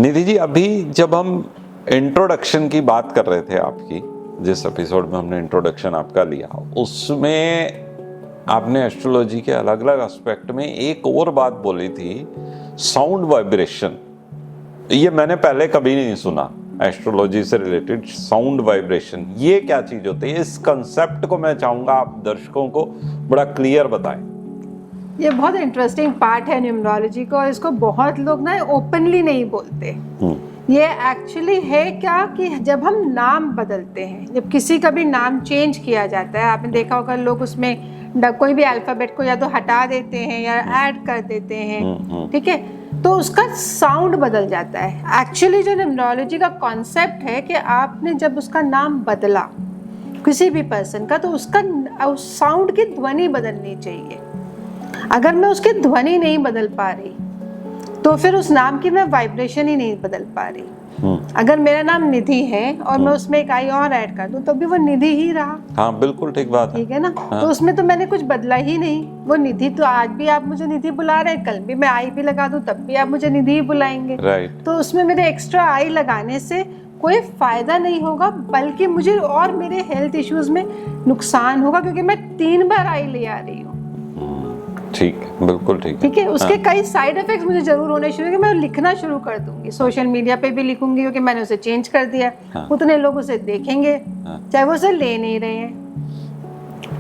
निधि जी, अभी जब हम इंट्रोडक्शन की बात कर रहे थे आपकी, जिस एपिसोड में हमने इंट्रोडक्शन आपका लिया, उसमें आपने एस्ट्रोलॉजी के अलग अलग एस्पेक्ट में एक और बात बोली थी, साउंड वाइब्रेशन। ये मैंने पहले कभी नहीं सुना, एस्ट्रोलॉजी से रिलेटेड साउंड वाइब्रेशन। ये क्या चीज होती है? इस कंसेप्ट को मैं चाहूंगा आप दर्शकों को बड़ा क्लियर बताएं। ये बहुत इंटरेस्टिंग पार्ट है न्यूमरोलॉजी का, और इसको बहुत लोग ना ओपनली नहीं बोलते। ये एक्चुअली है क्या कि जब हम नाम बदलते हैं, जब किसी का भी नाम चेंज किया जाता है, आपने देखा होगा लोग उसमें कोई भी अल्फाबेट को या तो हटा देते हैं या ऐड कर देते हैं, ठीक है, तो उसका साउंड बदल जाता है। एक्चुअली जो न्यूमरोलॉजी का कॉन्सेप्ट है कि आपने जब उसका नाम बदला किसी भी पर्सन का, तो उसका उस साउंड की ध्वनि बदलनी चाहिए। अगर मैं उसकी ध्वनि नहीं बदल पा रही तो फिर उस नाम की मैं वाइब्रेशन ही नहीं बदल पा रही। अगर मेरा नाम निधि है और मैं उसमें एक आई और ऐड कर दूं तो भी वो निधि ही रहा। हाँ, बिल्कुल ठीक बात है। ठीक है ना। तो उसमें तो मैंने कुछ बदला ही नहीं। वो निधि तो आज भी आप मुझे निधि बुला रहे हैं, कल भी मैं आई भी लगा दूं तब भी आप मुझे निधि ही बुलाएंगे। राइट। तो उसमें मेरे एक्स्ट्रा आई लगाने से कोई फायदा नहीं होगा, बल्कि मुझे और मेरे हेल्थ इश्यूज में नुकसान होगा, क्योंकि मैं 3 बार आई ले आ रही हूँ। ठीक है, बिल्कुल ठीक है। ठीक है, उसके कई साइड इफेक्ट्स मुझे जरूर होने शुरू, कि मैं लिखना शुरू कर दूंगी, सोशल मीडिया पे भी लिखूंगी, क्योंकि मैंने उसे चेंज कर दिया। उतने लोग उसे देखेंगे, चाहे वो उसे ले नहीं रहे हैं।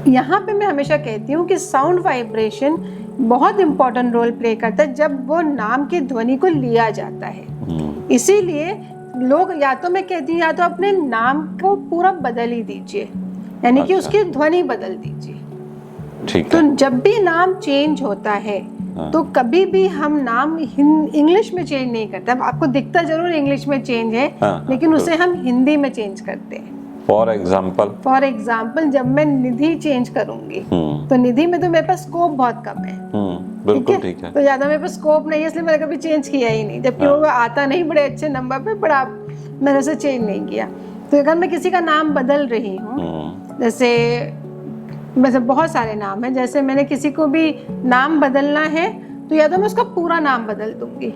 यहाँ पे मैं हमेशा कहती हूँ कि साउंड वाइब्रेशन बहुत इंपॉर्टेंट रोल प्ले करता है जब वो नाम की ध्वनि को लिया जाता है। इसीलिए लोग, या तो मैं कहती हूँ, या तो अपने नाम को पूरा बदल ही दीजिए, यानी कि उसकी ध्वनि बदल दीजिए। ठीक तो है। जब भी नाम चेंज होता है तो कभी भी हम नाम इंग्लिश में चेंज नहीं करते। अब आपको दिखता जरूर इंग्लिश में चेंज है, लेकिन उसे हम हिंदी में चेंज करते हैं। फॉर एग्जाम्पल जब मैं निधि चेंज करूंगी तो निधि में तो मेरे पास स्कोप बहुत कम है। बिल्कुल ठीक है। तो ज्यादा मेरे पास स्कोप नहीं है, इसलिए मैंने कभी चेंज किया ही नहीं, जबकि वो आता नहीं बड़े अच्छे नंबर पे, बड़ा मैंने उसे चेंज नहीं किया। तो अगर मैं किसी का नाम बदल रही हूँ, जैसे बहुत सारे नाम हैं, जैसे मैंने किसी को भी नाम बदलना है तो या तो मैं उसका पूरा नाम बदल दूंगी।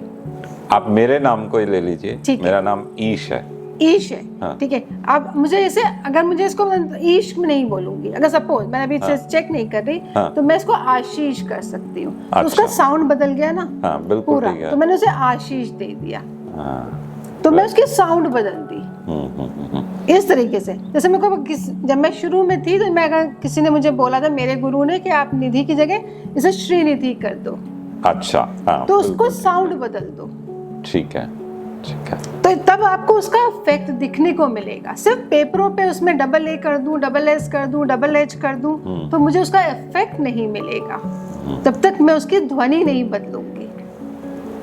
आप मेरे नाम को ही ले लीजिए, मेरा नाम ईश है। ईश है, ठीक है। अब मुझे जैसे, अगर मुझे इसको ईश में नहीं बोलूंगी, अगर सपोज मैंने अभी चेक नहीं कर रही, तो मैं इसको आशीष कर सकती हूँ। तो उसका साउंड बदल गया ना, बिल्कुल पूरा। तो मैंने उसे आशीष दे दिया, तो मैं उसकी साउंड बदल दी। इस तरीके से, जैसे मेरे को जब मैं शुरू में थी, तो मैं, अगर किसी ने मुझे बोला था, मेरे गुरु ने, कि आप निधि की जगह इसे श्रीनिधि कर दो। अच्छा। तो उसको साउंड बदल दो। ठीक है, ठीक है। तो तब आपको उसका इफेक्ट दिखने को मिलेगा। सिर्फ पेपरों पे उसमें डबल ए कर दूं, डबल एस कर दूं, डबल एच कर दूं, तो मुझे उसका इफेक्ट नहीं मिलेगा तब तक मैं उसकी ध्वनि नहीं बदलूंगी।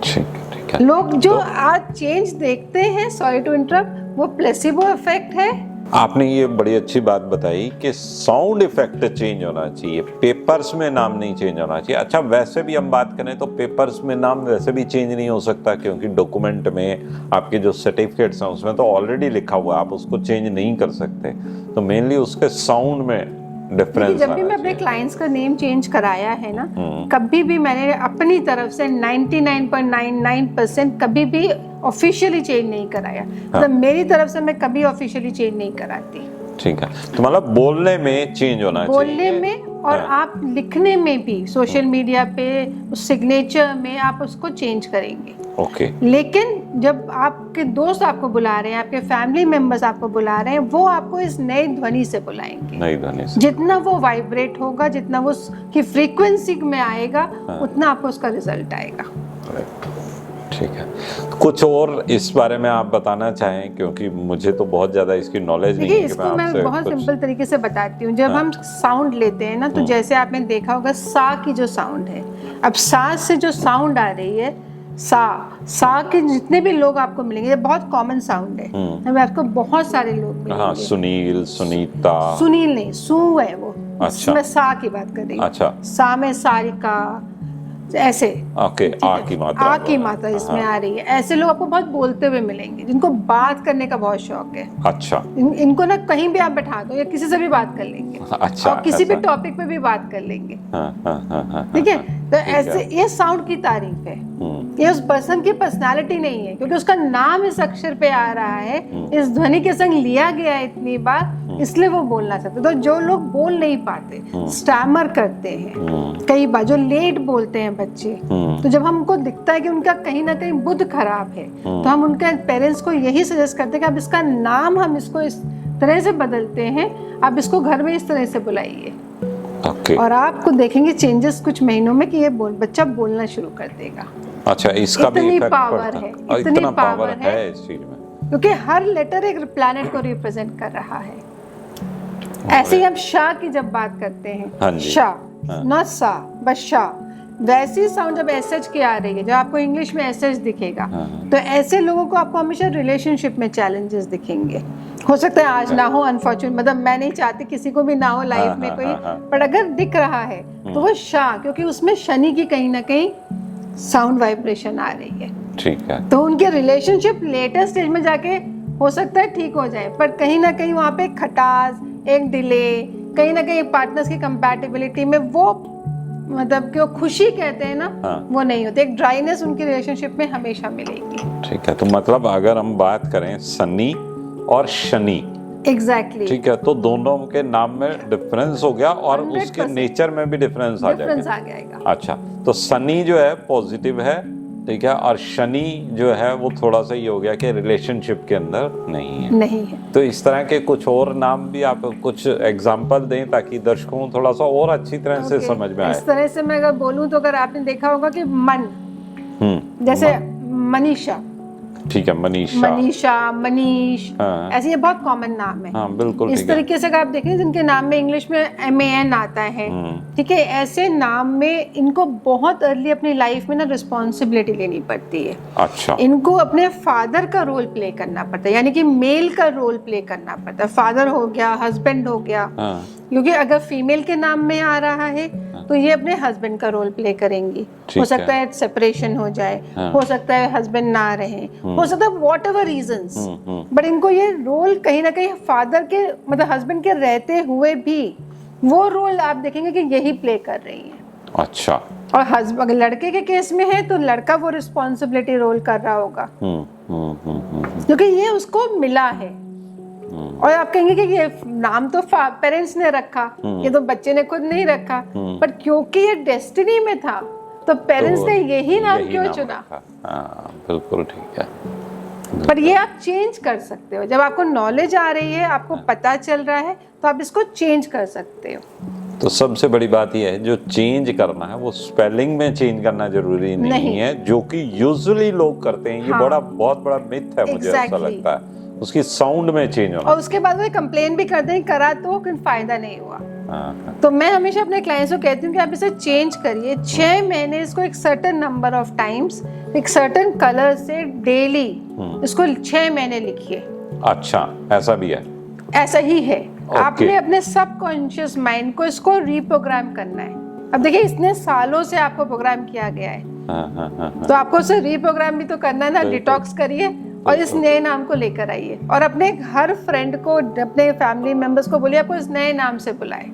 ठीक है। लोग जो आज चेंज देखते हैं, सॉरी टू इंटरप्ट, वो प्लेसिबो इफेक्ट है। आपने ये बड़ी अच्छी बात बताई कि साउंड इफेक्ट चेंज होना चाहिए, पेपर्स में नाम नहीं चेंज होना चाहिए। अच्छा, वैसे भी हम बात करें तो पेपर्स में नाम वैसे भी चेंज नहीं हो सकता, क्योंकि डॉक्यूमेंट में आपके जो सर्टिफिकेट्स हैं उसमें तो ऑलरेडी लिखा हुआ है, आप उसको चेंज नहीं कर सकते। तो मेनली उसके साउंड में डिफरेंस। जब भी मैं अपने क्लाइंट्स का नेम चेंज कराया है ना, कभी भी मैंने अपनी तरफ से 99.99% कभी भी ऑफिशियली चेंज नहीं कराया। मतलब मेरी तरफ से मैं कभी ऑफिशियली चेंज नहीं कराती। ठीक है। तो मतलब बोलने में चेंज होना चाहिए, बोलने में, और आप लिखने में भी, सोशल मीडिया पे उस सिग्नेचर में आप उसको चेंज करेंगे। ओके। लेकिन जब आपके दोस्त आपको बुला रहे हैं, आपके फैमिली मेंबर्स आपको बुला रहे हैं, वो आपको इस नई ध्वनि से बुलाएंगे। नई ध्वनि से जितना वो वाइब्रेट होगा, जितना वो की फ्रीक्वेंसी में आएगा, उतना आपको उसका रिजल्ट आएगा। ठीक है। कुछ और इस बारे में आप बताना चाहें, क्योंकि मुझे तो बहुत ज्यादा इसकी नॉलेज नहीं है। इसको मैं बहुत सिंपल तरीके से बताती हूँ। जब हम साउंड लेते हैं ना, तो जैसे आपने देखा होगा, सा की जो साउंड है, अब सा से जो साउंड आ रही है, सा के जितने भी लोग आपको मिलेंगे, ये बहुत कॉमन साउंड है। आपको बहुत सारे लोग मिलेंगे। हाँ, सुनील, सुनीता। सुनील नहीं, सु है वो। अच्छा। मैं सा की बात कर रही हूँ। अच्छा। सा में सारिका, ऐसे। ओके। आ की मात्रा इसमें आ रही है। ऐसे लोग आपको बहुत बोलते हुए मिलेंगे, जिनको बात करने का बहुत शौक है। अच्छा। इनको ना कहीं भी आप बैठा दो, या किसी से भी बात कर लेंगे। अच्छा। और किसी भी टॉपिक पे भी बात कर लेंगे। ठीक है। तो ऐसे ये साउंड की तारीफ है, ये उस पर्सन की पर्सनालिटी नहीं है, क्योंकि उसका नाम इस अक्षर पे आ रहा है, इस ध्वनि के संग लिया गया है इतनी बार, इसलिए वो बोलना चाहते। तो जो लोग बोल नहीं पाते, स्टैमर करते हैं, कई बार जो लेट बोलते हैं बच्चे, तो जब हमको दिखता है कि उनका कहीं ना कहीं बुद्ध खराब है, तो हम उनके पेरेंट्स को यही सजेस्ट करते हैं कि आप इसका नाम हम इसको इस तरह से बदलते हैं, आप इसको घर में इस तरह से बुलाइए। Okay. और आपको देखेंगे चेंजेस कुछ महीनों में कि ये बच्चा बोलना शुरू कर देगा। अच्छा, इसका भी इतनी इफेक्ट पावर पड़ता है, और इतनी इतना पावर पावर है इस चीज में, क्योंकि हर लेटर एक प्लैनेट को रिप्रेजेंट कर रहा है। ऐसे ही हम शाह की जब बात करते हैं, हाँ जी, शाह, हाँ। न सा बस शाह, वैसी साउंड जब एसएच की आ रही है, जब आपको इंग्लिश में एसएच दिखेगा, तो ऐसे लोगों को आपको हमेशा रिलेशनशिप में चैलेंजेस दिखेंगे। हो सकता है आज ना हो, अनफॉर्चुनेट, मतलब मैं नहीं चाहती किसी को भी ना हो लाइफ में कोई, पर अगर दिख रहा है तो वो शाह, क्योंकि उसमें शनि की कहीं ना कहीं साउंड वाइब्रेशन आ रही है। ठीक है। तो उनके रिलेशनशिप लेटर स्टेज में जाके हो सकता है ठीक हो जाए, पर कहीं ना कहीं वहाँ पे खटास, एक डिले, कहीं ना कहीं पार्टनर्स की कंपैटिबिलिटी में वो मतलब कि वो खुशी कहते हैं ना, वो नहीं होती, एक ड्राइनेस उनकी रिलेशनशिप में हमेशा मिलेगी। ठीक है, तो मतलब अगर हम बात करें सनी और शनि, एग्जैक्टली, ठीक है, तो दोनों के नाम में डिफरेंस हो गया और उसके नेचर में भी डिफरेंस आ जाएगा। अच्छा, तो सनी जो है पॉजिटिव है, ठीक है, और शनि जो है वो थोड़ा सा ये हो गया कि रिलेशनशिप के अंदर नहीं है। तो इस तरह के कुछ और नाम भी आप कुछ एग्जांपल दें ताकि दर्शकों को थोड़ा सा और अच्छी तरह से समझ में आए। इस तरह से मैं अगर बोलूं तो अगर आपने देखा होगा कि मन, जैसे मनीषा, ठीक है, मनीषा, मनीष, ऐसे ये बहुत कॉमन नाम है। हाँ, बिल्कुल। इस तरीके से अगर आप देखें जिनके नाम में इंग्लिश में MAN आता है, ठीक है, ऐसे नाम में इनको बहुत अर्ली अपनी लाइफ में ना रिस्पॉन्सिबिलिटी लेनी पड़ती है। अच्छा, इनको अपने फादर का रोल प्ले करना पड़ता है, यानी कि मेल का रोल प्ले करना पड़ता है। फादर हो गया, हस्बैंड हो गया, क्योंकि अगर फीमेल के नाम में आ रहा है तो ये अपने हस्बैंड का रोल प्ले करेंगी। हो सकता है सेपरेशन हो जाए, हो सकता है हस्बैंड ना रहे, हो सकता है वॉट एवर रीजन्स, बट इनको ये रोल कहीं ना कहीं फादर के मतलब हस्बैंड के रहते हुए भी वो रोल आप देखेंगे कि यही प्ले कर रही है। अच्छा, और हस्बैंड अगर लड़के के केस में है तो लड़का वो रिस्पॉन्सिबिलिटी रोल कर रहा होगा, क्योंकि ये उसको मिला है। और आप कहेंगे कि ये नाम तो पेरेंट्स ने रखा, ये तो बच्चे ने खुद नहीं रखा, पर क्योंकि ये डेस्टिनी में था तो पेरेंट्स ने यही नाम क्यों चुना। बिल्कुल ठीक है। पर ये आप चेंज कर सकते हो, जब आपको नॉलेज आ रही है, आपको पता चल रहा है, तो आप इसको चेंज कर सकते हो। तो सबसे बड़ी बात यह है जो चेंज करना है वो स्पेलिंग में चेंज करना जरूरी नहीं है, जो कि यूजुअली लोग करते हैं। ये बहुत बड़ा मिथ है, मुझे ऐसा लगता है। उसकी साउंड में चेंज होना, और उसके बाद वो कंप्लेन भी करते हैं, करा तो कोई फायदा नहीं हुआ। तो मैं हमेशा अपने क्लाइंट्स को कहती हूँ कि आप इसे चेंज करिए। 6 महीने इसको एक सर्टेन नंबर ऑफ टाइम्स एक सर्टेन कलर से डेली इसको 6 महीने लिखिए। अच्छा, ऐसा भी है? ऐसा ही है। आपने अपने सबकॉन्शियस माइंड को इसको रीप्रोग्राम करना है। अब देखिए, इतने सालों से आपको प्रोग्राम किया गया है, तो आपको उसे रीप्रोग्राम भी तो करना है ना। डिटॉक्स करिए और इस नए नाम को लेकर आइए, और अपने हर फ्रेंड को, अपने फैमिली मेंबर्स को बोलिए आपको इस नए नाम से बुलाए।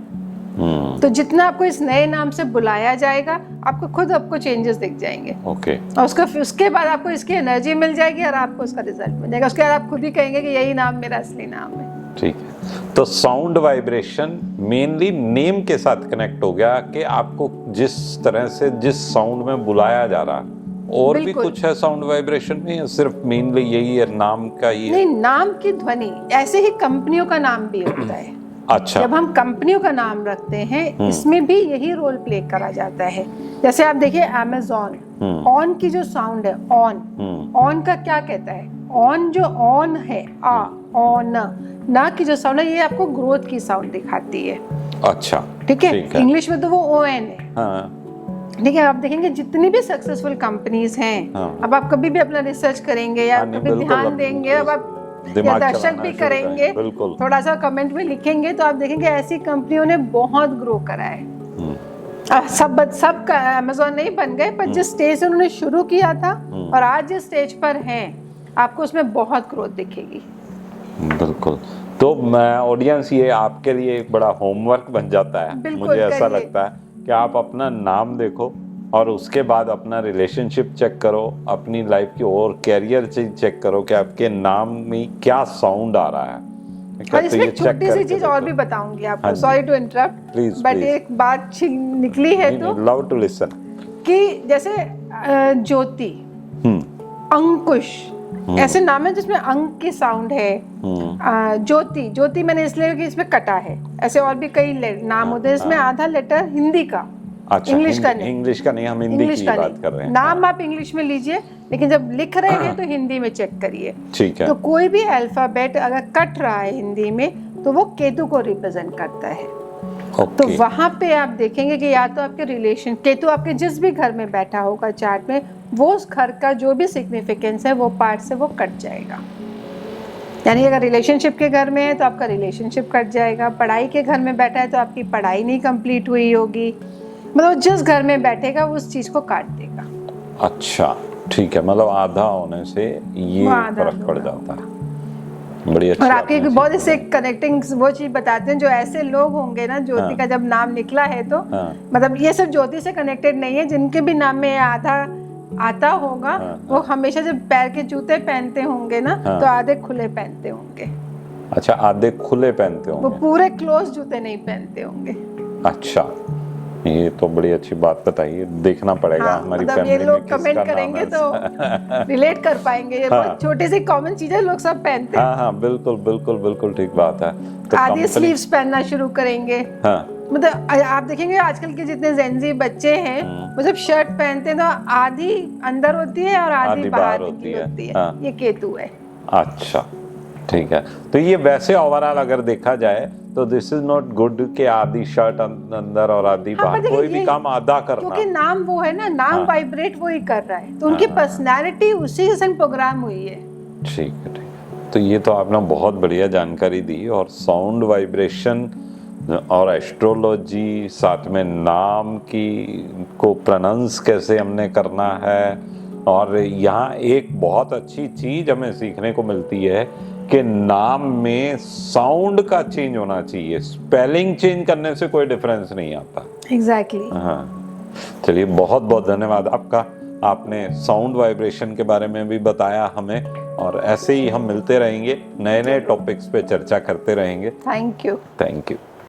तो जितना आपको इस नए नाम से बुलाया जाएगा, आपको चेंजेस दिख जाएंगे। और उसके बाद आपको इसकी एनर्जी मिल जाएगी और आपको उसका रिजल्ट मिल जाएगा। उसके बाद आप खुद ही कहेंगे कि यही नाम मेरा असली नाम है। ठीक है, तो साउंड वाइब्रेशन मेनली नेम के साथ कनेक्ट हो गया कि आपको जिस तरह से जिस साउंड में बुलाया जा रहा है। और भी कुछ है साउंड वाइब्रेशन में, या सिर्फ मेनली यही है, नाम का ही है? नहीं, नाम की ध्वनि। ऐसे ही कंपनियों का नाम भी होता है। अच्छा, जब हम कंपनियों का नाम रखते हैं, इसमें भी यही रोल प्ले करा जाता है। जैसे आप देखिए अमेज़न, ऑन की जो साउंड है, ऑन का क्या कहता है? ऑन जो ऑन है, ऑन ना की जो साउंड है, ये आपको ग्रोथ की साउंड दिखाती है। अच्छा, ठीक है। इंग्लिश में तो वो ON है। ठीक है, आप देखेंगे जितनी भी सक्सेसफुल कंपनीज हैं, अब आप कभी भी अपना रिसर्च करेंगे या कभी ध्यान देंगे, अब आप या दर्शक भी करेंगे, थोड़ा सा कमेंट में लिखेंगे, तो आप देखेंगे ऐसी कंपनियों ने बहुत ग्रो करा है। सब का अमेज़न नहीं बन गए, पर जिस स्टेज से उन्होंने शुरू किया था और आज जिस स्टेज पर हैं, आपको उसमें बहुत ग्रोथ दिखेगी। बिल्कुल। तो मैं ऑडियंस, ये आपके लिए एक बड़ा होमवर्क बन जाता है। मुझे ऐसा लगता है कि आप अपना नाम देखो, और उसके बाद अपना रिलेशनशिप चेक करो, अपनी लाइफ की और कैरियर चेक करो कि आपके नाम में क्या साउंड आ रहा है। और इसमें एक छोटी सी चीज और भी बताऊंगी आपको, sorry to interrupt, Please, but please. एक बात निकली है तो लव टू लिसन। कि जैसे ज्योति, अंकुश, ऐसे नाम है जिसमें अंक की साउंड है। ज्योति, ज्योति मैंने इसलिए कि इसमें कटा है। ऐसे और भी कई नाम होते हैं इसमें आधा लेटर हिंदी का, अच्छा, इंग्लिश का नहीं, इंग्लिश का नहीं, हम हिंदी इंग्लिश की का बात नहीं। कर रहे हैं। नाम आप इंग्लिश में लीजिए, लेकिन जब लिख रहे हैं तो हिंदी में चेक करिए। ठीक है। तो कोई भी अल्फाबेट अगर कट रहा है हिंदी में तो वो केतु को रिप्रेजेंट करता है। तो वहां पे आप देखेंगे कि या तो आपके रिलेशन, केतु आपके जिस भी घर में बैठा होगा चार्ट में, वो उस घर का जो भी सिग्निफिकेंस है वो पार्ट से वो कट जाएगा। यानी अगर रिलेशनशिप के घर में है तो आपका रिलेशनशिप कट जाएगा, पढ़ाई के घर में बैठा है तो आपकी पढ़ाई नहीं कंप्लीट हुई होगी, मतलब जिस घर में बैठेगा उस चीज को काट देगा। अच्छा, ठीक है, मतलब आधा होने से ये फर्क पड़ जाता है। बड़ी अच्छी। और आपके बहुत इससे कनेक्टिंग वो चीज बताते हैं, जो ऐसे लोग होंगे ना, ज्योति का जब नाम निकला है तो मतलब ये सिर्फ ज्योति से कनेक्टेड नहीं है, जिनके भी नाम में आधा आता होगा वो हमेशा जब पैर के जूते पहनते होंगे ना तो आधे खुले पहनते होंगे। अच्छा, आधे खुले पहनते होंगे, वो पूरे क्लोज जूते नहीं पहनते होंगे। अच्छा, ये तो बड़ी अच्छी बात बताइए, देखना पड़ेगा हमारी मतलब फैमिली ये में लोग कमेंट करेंगे तो रिलेट कर पाएंगे। ये बहुत छोटी सी कॉमन चीजें लोग सब पहनते हैं। हाँ, बिल्कुल बिल्कुल बिल्कुल ठीक बात है। तो आधी स्लीव्स पहनना शुरू करेंगे। हाँ, मतलब आप देखेंगे आजकल के जितने जेनजी बच्चे हैं वो जब शर्ट पहनते हैं तो आधी अंदर होती है और आधी बाहर होती है। हाँ। ये केतु है। अच्छा, ठीक है। तो ये वैसे ओवरऑल अगर देखा जाए तो दिस इज नॉट गुड कि आधी शर्ट अंदर और आधी बाहर, कोई भी काम आधा करना, क्योंकि नाम वो है ना, नाम वाइब्रेट वो ही कर रहा है, तो उनकी पर्सनालिटी उसी से प्रोग्राम हुई है। ठीक है, ठीक है। तो ये तो आपने बहुत बढ़िया जानकारी दी, और साउंड वाइब्रेशन और एस्ट्रोलॉजी, साथ में नाम की को प्रोनाउंस कैसे हमने करना है, और यहाँ एक बहुत अच्छी चीज हमें सीखने को मिलती है कि नाम में साउंड का चेंज होना चाहिए, स्पेलिंग चेंज करने से कोई डिफरेंस नहीं आता। एग्जैक्टली। हाँ, चलिए, बहुत बहुत धन्यवाद आपका। आपने साउंड वाइब्रेशन के बारे में भी बताया हमें, और ऐसे ही हम मिलते रहेंगे, नए नए टॉपिक्स पे चर्चा करते रहेंगे। Thank you. Thank you.